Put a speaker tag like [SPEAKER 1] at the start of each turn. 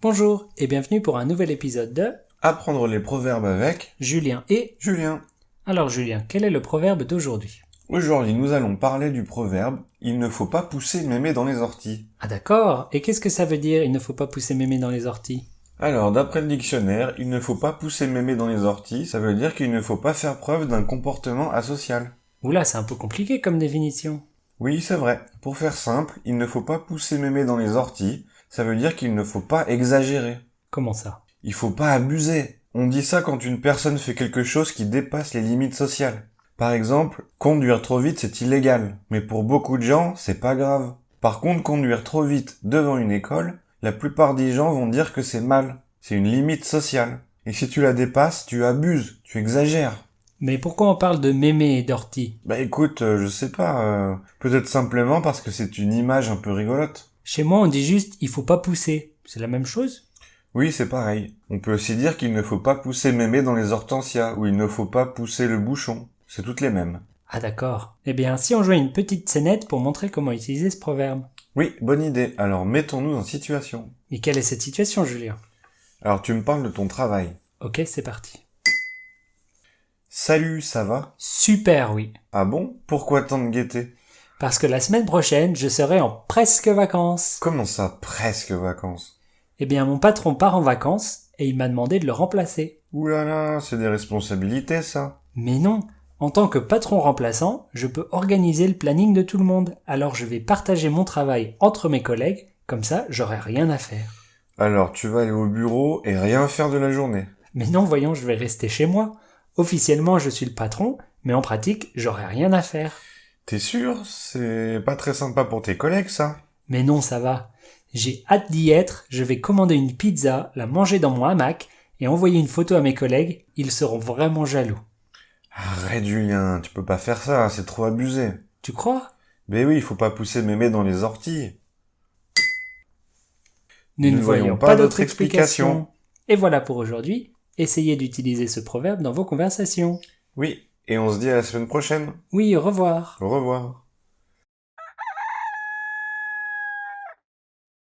[SPEAKER 1] Bonjour et bienvenue pour un nouvel épisode de
[SPEAKER 2] Apprendre les proverbes avec
[SPEAKER 1] Julien et...
[SPEAKER 2] Julien.
[SPEAKER 1] Alors Julien, quel est le proverbe d'aujourd'hui?
[SPEAKER 2] Aujourd'hui, nous allons parler du proverbe « Il ne faut pas pousser mémé dans les orties ».
[SPEAKER 1] Ah d'accord, et qu'est-ce que ça veut dire « il ne faut pas pousser mémé dans les orties » ?
[SPEAKER 2] Alors, d'après le dictionnaire, il ne faut pas pousser mémé dans les orties, ça veut dire qu'il ne faut pas faire preuve d'un comportement asocial.
[SPEAKER 1] Oula, c'est un peu compliqué comme définition.
[SPEAKER 2] Oui, c'est vrai. Pour faire simple, il ne faut pas pousser mémé dans les orties, ça veut dire qu'il ne faut pas exagérer.
[SPEAKER 1] Comment ça?
[SPEAKER 2] Il faut pas abuser. On dit ça quand une personne fait quelque chose qui dépasse les limites sociales. Par exemple, conduire trop vite c'est illégal, mais pour beaucoup de gens, c'est pas grave. Par contre, conduire trop vite devant une école, la plupart des gens vont dire que c'est mal. C'est une limite sociale. Et si tu la dépasses, tu abuses, tu exagères.
[SPEAKER 1] Mais pourquoi on parle de mémé et d'ortie?
[SPEAKER 2] Bah écoute, je sais pas, peut-être simplement parce que c'est une image un peu rigolote.
[SPEAKER 1] Chez moi on dit juste « il faut pas pousser ». C'est la même chose?
[SPEAKER 2] Oui, c'est pareil. On peut aussi dire qu'il ne faut pas pousser mémé dans les hortensias, ou il ne faut pas pousser le bouchon. C'est toutes les mêmes.
[SPEAKER 1] Ah d'accord. Eh bien si on jouait une petite scénette pour montrer comment utiliser ce proverbe.
[SPEAKER 2] Oui, bonne idée. Alors mettons-nous en situation.
[SPEAKER 1] Et quelle est cette situation Julien?
[SPEAKER 2] Alors tu me parles de ton travail.
[SPEAKER 1] Ok, c'est parti.
[SPEAKER 2] Salut, ça va?
[SPEAKER 1] Super oui.
[SPEAKER 2] Ah bon? Pourquoi tant de gaieté?
[SPEAKER 1] Parce que la semaine prochaine, je serai en presque vacances.
[SPEAKER 2] Comment ça, presque vacances?
[SPEAKER 1] Eh bien, mon patron part en vacances et il m'a demandé de le remplacer.
[SPEAKER 2] Ouh là là, c'est des responsabilités ça.
[SPEAKER 1] Mais non, en tant que patron remplaçant, je peux organiser le planning de tout le monde. Alors je vais partager mon travail entre mes collègues, comme ça j'aurai rien à faire.
[SPEAKER 2] Alors tu vas aller au bureau et rien faire de la journée.
[SPEAKER 1] Mais non, voyons, je vais rester chez moi. Officiellement, je suis le patron, mais en pratique, j'aurai rien à faire.
[SPEAKER 2] T'es sûr? C'est pas très sympa pour tes collègues ça?
[SPEAKER 1] Mais non, ça va. J'ai hâte d'y être, je vais commander une pizza, la manger dans mon hamac et envoyer une photo à mes collègues, ils seront vraiment jaloux.
[SPEAKER 2] Arrête Julien, tu peux pas faire ça, c'est trop abusé.
[SPEAKER 1] Tu crois?
[SPEAKER 2] Ben oui, il faut pas pousser mémé dans les orties.
[SPEAKER 1] Nous ne voyons pas d'autre explication.
[SPEAKER 2] explication.
[SPEAKER 1] Et voilà pour aujourd'hui. Essayez d'utiliser ce proverbe dans vos conversations.
[SPEAKER 2] Oui, et on se dit à la semaine prochaine.
[SPEAKER 1] Oui, au revoir.
[SPEAKER 2] Au revoir.